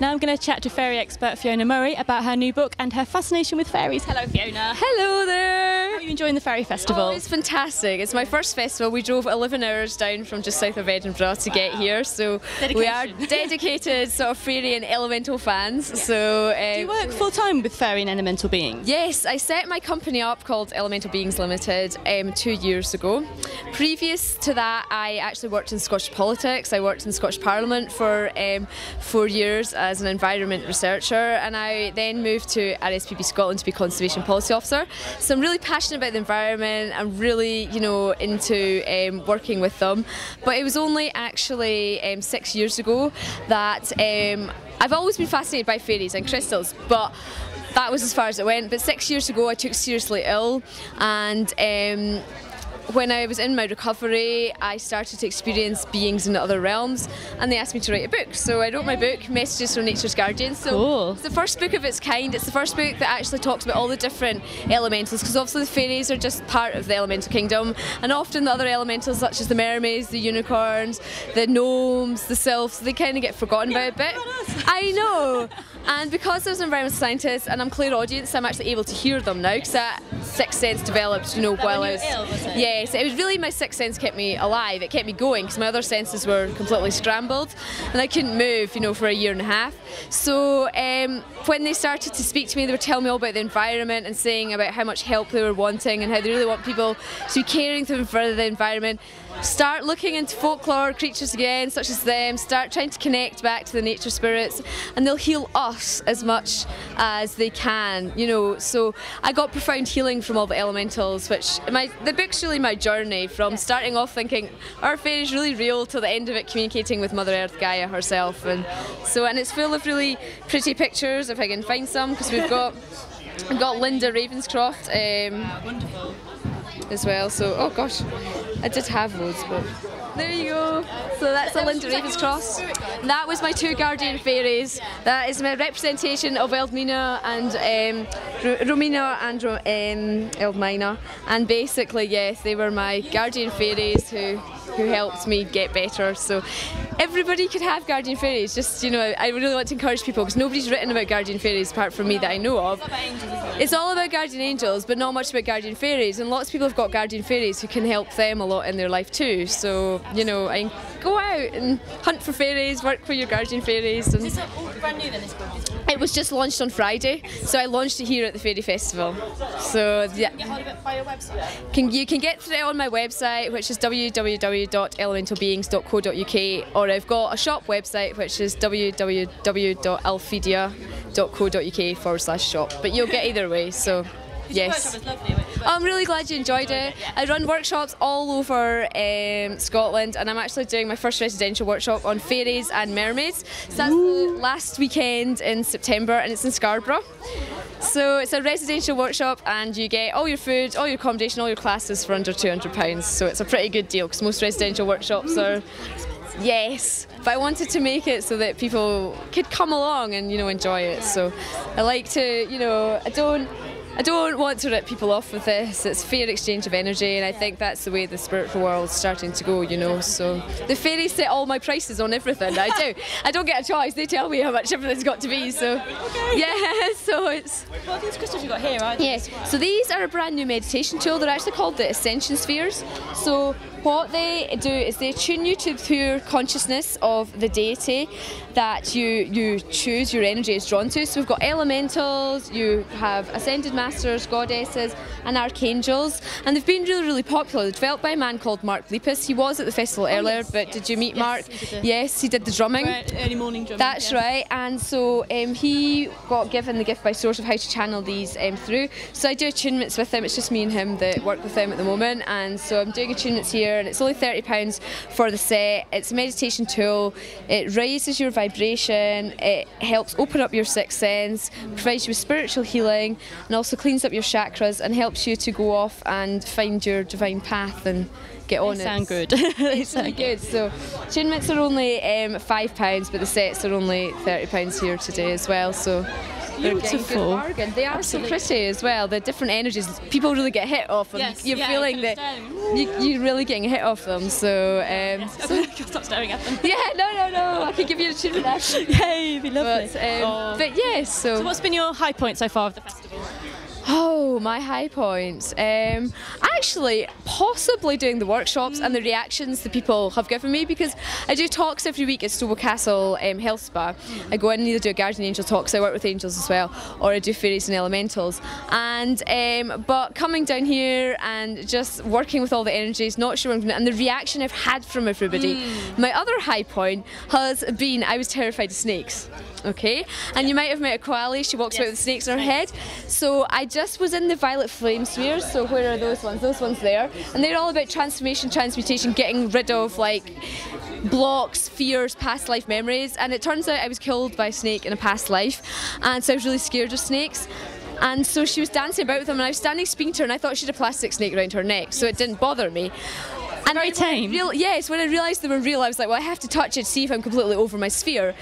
Now I'm going to chat to fairy expert Fiona Murray about her new book and her fascination with fairies. Hello Fiona. Hello there. How are you enjoying the fairy festival? Oh, it's fantastic. It's my first festival. We drove 11 hours down from just south of Edinburgh to get here, so we are dedicated sort of fairy and elemental fans. So do you work full time with fairy and elemental beings? Yes, I set my company up called Elemental Beings Limited 2 years ago. Previous to that, I actually worked in Scottish politics. I worked in Scottish Parliament for 4 years as an environment researcher, and I then moved to RSPB Scotland to be Conservation Policy Officer. So I'm really passionate about the environment. I'm really, into working with them. But it was only actually 6 years ago that I've always been fascinated by fairies and crystals, but that was as far as it went. But 6 years ago I took seriously ill, and when I was in my recovery, I started to experience beings in other realms, and they asked me to write a book. So I wrote my book, Messages from Nature's Guardians. So cool. It's the first book of its kind. It's the first book that actually talks about all the different elementals, because obviously the fairies are just part of the elemental kingdom, and often the other elementals, such as the mermaids, the unicorns, the gnomes, the sylphs, they kind of get forgotten about a bit. I know. And because I was an environmental scientist and I'm clairaudient, so I'm actually able to hear them now, because that sixth sense developed, while I was ill, was it? Yes, it was really my sixth sense kept me alive. It kept me going because my other senses were completely scrambled, and I couldn't move, for a year and a half. So when they started to speak to me, they were telling me all about the environment and saying about how much help they were wanting and how they really want people to be caring for the environment. Start looking into folklore creatures again, such as them, start trying to connect back to the nature spirits, and they'll heal us as much as they can, So I got profound healing from all the elementals, which the book's really my journey from starting off thinking, are fairies really real, to the end of it communicating with Mother Earth Gaia herself. And it's full of really pretty pictures, if I can find some, because we've got Linda Ravenscroft. Wonderful. As well, so oh gosh, I did have loads, but there you go. So that's a Linda Ravenscroft. That was my 2 guardian fairies. That is my representation of Eldmina and Romina and Eldmina, and basically yes, they were my guardian fairies who helped me get better. So everybody could have guardian fairies. Just I really want to encourage people, because nobody's written about guardian fairies apart from me that I know of. It's all about guardian angels, but not much about guardian fairies. And lots of people have got guardian fairies who can help them a lot in their life too. So I go out and hunt for fairies, work with your guardian fairies. And Is this all brand new then, this book? it was just launched on Friday, so I launched it here at the Fairy Festival. So yeah. Can you get hold of it by your website? You can get to it on my website, which is www.elementalbeings.co.uk, or I've got a shop website, which is www.alphedia.co.uk/shop. But you'll get either way. So yes. I'm really glad you enjoyed it. I run workshops all over Scotland, and I'm actually doing my first residential workshop on fairies and mermaids. So that's the last weekend in September, and it's in Scarborough. So it's a residential workshop, and you get all your food, all your accommodation, all your classes for under £200. So it's a pretty good deal, because most residential workshops are, yes. But I wanted to make it so that people could come along and enjoy it. So I like to, I don't want to rip people off with this. It's fair exchange of energy, and I think that's the way the spiritual world's starting to go, So the fairies set all my prices on everything. I do. I don't get a choice. They tell me how much everything's got to be. So yeah. So it's. What are these crystals you got here? Yes. So these are a brand new meditation tool. They're actually called the Ascension Spheres. So what they do is they attune you to the pure consciousness of the deity that you choose, your energy is drawn to. So we've got elementals, you have ascended masters, goddesses and archangels, and they've been really, really popular. They're developed by a man called Mark Lepus. He was at the festival earlier, yes. But did you meet Mark? Yes, he did the drumming. Early morning drumming. That's right, and so he got given the gift by source of how to channel these through. So I do attunements with him. It's just me and him that work with him at the moment, and so I'm doing attunements here, and it's only £30 for the set. It's a meditation tool. It raises your vibration, it helps open up your sixth sense, provides you with spiritual healing, and also cleans up your chakras and helps you to go off and find your divine path and get on it. They sound good. It's really good. So attunements are only £5, but the sets are only £30 here today as well. So Beautiful. Bargain. They are so pretty as well. The different energies. People really get hit off them. Yes, You're feeling that you're really getting hit off them. So, Stop staring at them. yeah, no. I could give you a tune of that. Yay, it'd be lovely. But yeah, So what's been your high point so far of the festival? Oh, my high points. Actually, possibly doing the workshops and the reactions that people have given me, because I do talks every week at Stowell Castle Health Spa. I go in and either do a Guardian Angel talks, I work with angels as well, or I do fairies and elementals. And but coming down here and just working with all the energies, not sure and the reaction I've had from everybody. My other high point has been I was terrified of snakes. Okay, and you might have met a koala, she walks about with snakes in her head. So I just was in the violet flame spheres, so where are those ones? Those ones there. And they're all about transformation, transmutation, getting rid of like blocks, fears, past life memories. And it turns out I was killed by a snake in a past life, and so I was really scared of snakes. And so she was dancing about with them, and I was standing speaking to her, and I thought she had a plastic snake around her neck, so it didn't bother me. And very tame. Yes, when I realised they were real, I was like, well, I have to touch it to see if I'm completely over my fear.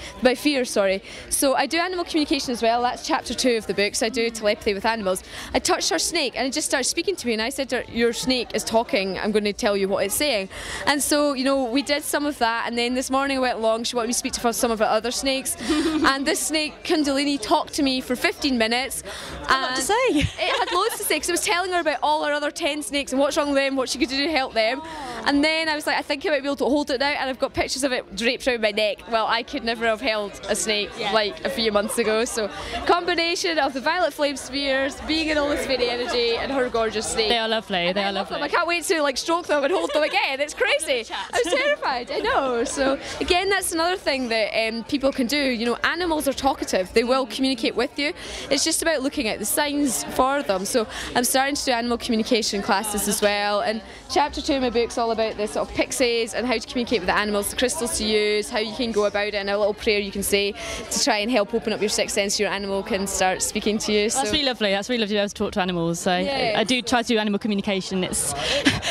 So I do animal communication as well. That's chapter 2 of the book. So I do telepathy with animals. I touched her snake, and it just started speaking to me, and I said to her, your snake is talking, I'm going to tell you what it's saying. And so, you know, we did some of that, and then this morning I went along, she wanted me to speak to some of her other snakes, and this snake, Kundalini, talked to me for 15 minutes. And what to say? It had loads to say, because I was telling her about all her other 10 snakes and what's wrong with them, what she could do to help them. And then I was like, I think I might be able to hold it now, and I've got pictures of it draped around my neck. Well, I could never have held a snake like a few months ago. So, combination of the violet flame spheres, being in all this fairy energy, and her gorgeous snake. They are lovely. They are lovely. Them. I can't wait to like stroke them and hold them again. It's crazy. I was terrified. I know. So again, that's another thing that people can do. You know, animals are talkative. They will communicate with you. It's just about looking at the signs for them. So I'm starting to do animal communication classes as well. And chapter 2 of my book's all about the sort of pixies and how to communicate with the animals, the crystals to use, how you can go about it, and a little prayer you can say to try and help open up your sixth sense so your animal can start speaking to you. So. That's really lovely. That's really lovely to be able to talk to animals. So I do try to do animal communication. It's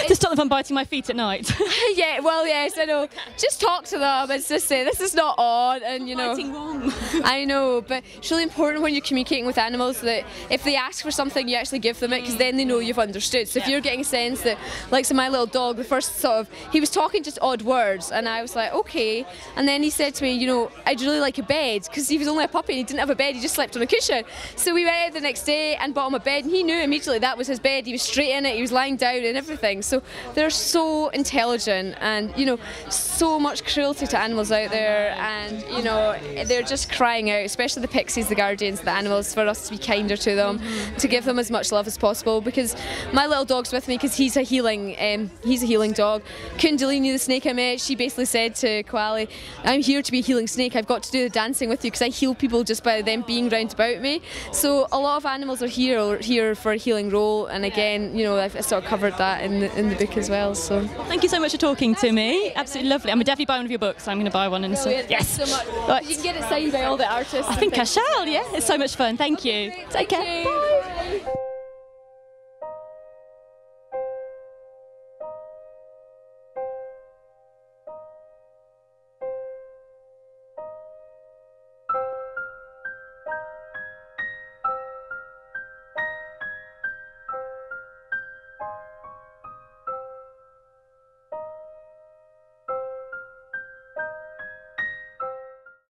to stop them from biting my feet at night. Yeah, well, yes, I know. Just talk to them and just say this is not on, and you know. Biting wrong. I know, but it's really important when you're communicating with animals that if they ask for something, you actually give them it, because then they know you've understood. So if you're getting a sense that, like, so my little dog, the first sort of, he was talking just odd words, and I was like, okay. And then he said to me, you know, I'd really like a bed, because he was only a puppy and he didn't have a bed, he just slept on a cushion. So we went out the next day and bought him a bed, and he knew immediately that was his bed. He was straight in it, he was lying down and everything. So they're so intelligent, and you know, so much cruelty to animals out there, and you know, they're just crying out, especially the pixies, the guardians, the animals, for us to be kinder to them, to give them as much love as possible. Because my little dog's with me because he's a healing dog. Kundalini, the snake I met, she basically said to Koali, I'm here to be a healing snake, I've got to do the dancing with you because I heal people just by them being round about me. So a lot of animals are here for a healing role, and again, you know, I've sort of covered that in the book as well. So thank you so much for talking to me. Absolutely lovely. I'm gonna definitely buy one of your books. I'm going to buy one. And so, yes, so much. Right. You can get it signed by all the artists. I think I shall. Yeah, it's so much fun. Thank you. Take care. Bye.